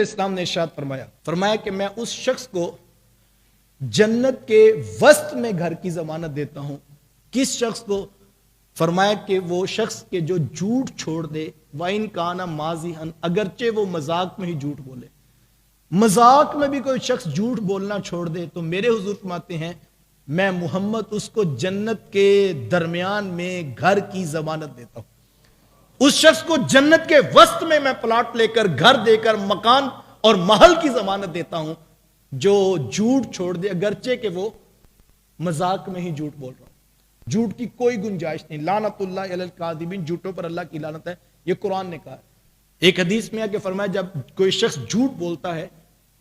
علیہ السلام نے ارشاد فرمایا کہ میں اس شخص کو جنت کے وسط میں گھر کی ضمانت دیتا ہوں. کس شخص کو؟ فرمایا کہ وہ شخص کے جو جھوٹ چھوڑ دے، وَإِن كَانَ مَازِحًا، اگرچہ وہ مذاق میں ہی جھوٹ بولے. مذاق میں بھی کوئی شخص جھوٹ بولنا چھوڑ دے تو میرے حضور فرماتے ہیں میں محمد اس کو جنت کے درمیان میں گھر کی ضمانت دیتا ہوں. اس شخص کو جنت کے وسط میں میں پلاٹ لے کر، گھر دے کر، مکان اور محل کی ضمانت دیتا ہوں جو جھوٹ چھوڑ دے، اگرچہ کہ وہ مذاق میں ہی جھوٹ بول رہا ہوں. جھوٹ کی کوئی گنجائش نہیں. لعنت اللہ علی الکاذبین، جھوٹوں پر اللہ کی لعنت ہے، یہ قرآن نے کہا ہے. ایک حدیث میں ہے کہ فرمایا جب کوئی شخص جھوٹ بولتا ہے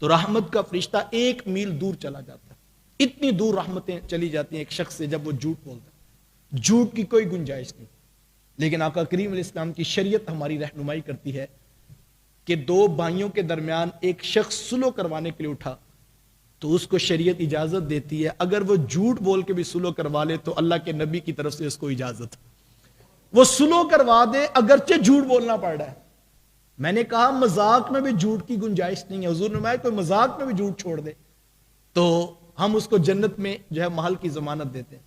تو رحمت کا فرشتہ 1 میل دور چلا جاتا ہے. اتنی دور رحمتیں چلی جاتی ہیں ایک شخص سے جب وہ جھوٹ بولتا ہے. جھوٹ کی کوئی گنجائش نہیں. لیکن آقا کریم علیہ السلام کی شریعت ہماری رہنمائی کرتی ہے کہ 2 بھائیوں کے درمیان ایک شخص صلح کروانے کے لیے اٹھا تو اس کو شریعت اجازت دیتی ہے اگر وہ جھوٹ بول کے بھی صلح کروا لے تو اللہ کے نبی کی طرف سے اس کو اجازت، وہ صلح کروا دے اگرچہ جھوٹ بولنا پڑ رہا ہے. میں نے کہا مذاق میں بھی جھوٹ کی گنجائش نہیں ہے. حضور نے فرمایا کوئی مذاق میں بھی جھوٹ چھوڑ دے تو ہم اس کو جنت میں جو ہے محل کی ضمانت دیتے ہیں.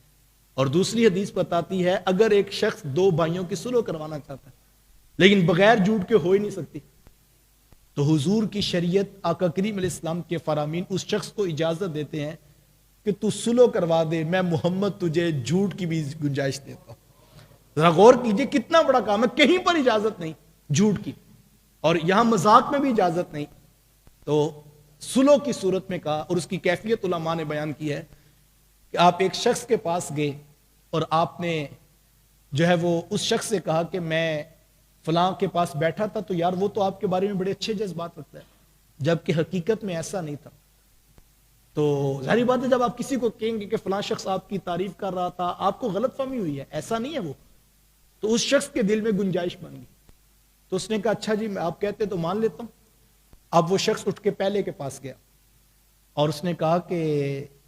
اور دوسری حدیث بتاتی ہے اگر ایک شخص 2 بھائیوں کی صلح کروانا چاہتا ہے لیکن بغیر جھوٹ کے ہو ہی نہیں سکتی تو حضور کی شریعت، آقا کریم علیہ السلام کے فرامین اس شخص کو اجازت دیتے ہیں کہ تو صلح کروا دے، میں محمد تجھے جھوٹ کی بھی گنجائش دیتا ہوں. ذرا غور کیجئے کتنا بڑا کام ہے. کہیں پر اجازت نہیں جھوٹ کی اور یہاں مذاق میں بھی اجازت نہیں. تو صلح کی صورت میں کہا اور اس کی کیفیت علماء نے بیان کی ہے کہ آپ ایک شخص کے پاس گئے اور آپ نے جو ہے وہ اس شخص سے کہا کہ میں فلاں کے پاس بیٹھا تھا تو یار وہ تو آپ کے بارے میں بڑے اچھے جذبات رکھتا ہے، جبکہ حقیقت میں ایسا نہیں تھا. تو ظاہری بات ہے جب آپ کسی کو کہیں گے کہ فلاں شخص آپ کی تعریف کر رہا تھا، آپ کو غلط فہمی ہوئی ہے، ایسا نہیں ہے وہ، تو اس شخص کے دل میں گنجائش بن گئی. تو اس نے کہا اچھا جی میں آپ کہتے تو مان لیتا ہوں. اب وہ شخص اٹھ کے پہلے کے پاس گیا اور اس نے کہا کہ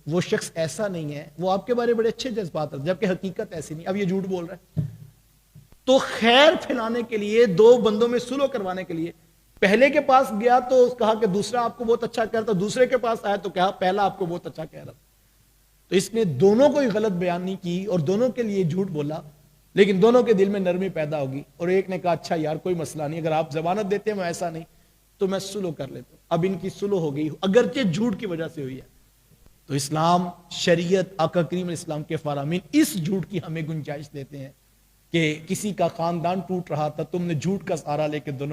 وہ شخص ایسا نہیں ہے، وہ آپ کے بارے میں بڑے اچھے جذبات رکھتا ہے جبکہ حقیقت ایسی نہیں. اب یہ جھوٹ بول رہا ہے. تو خیر پھیلانے کے لیے 2 بندوں میں صلح کروانے کے لیے پہلے کے پاس گیا تو کہا کہ دوسرا آپ کو بہت اچھا کہہ رہا تھا، دوسرے کے پاس آیا تو کہا پہلا آپ کو بہت اچھا کہہ رہا تھا. تو اس نے دونوں کو ہی غلط بیان نہیں کی اور دونوں کے لیے جھوٹ بولا لیکن دونوں کے دل میں نرمی پیدا ہوگی اور ایک نے کہا اچھا یار کوئی مسئلہ نہیں، اگر آپ ضمانت دیتے ہیں میں ایسا نہیں تو میں صلح کر لیتا ہوں. اب ان کی صلح ہو گئی اگرچہ جھوٹ کی وجہ سے ہوئی ہے. تو اسلام، شریعت، آقا کریم علیہ السلام کے فرامین اس جھوٹ کی ہمیں گنجائش دیتے ہیں کہ کسی کا خاندان ٹوٹ رہا تھا، تم نے جھوٹ کا سہارا لے کے دونوں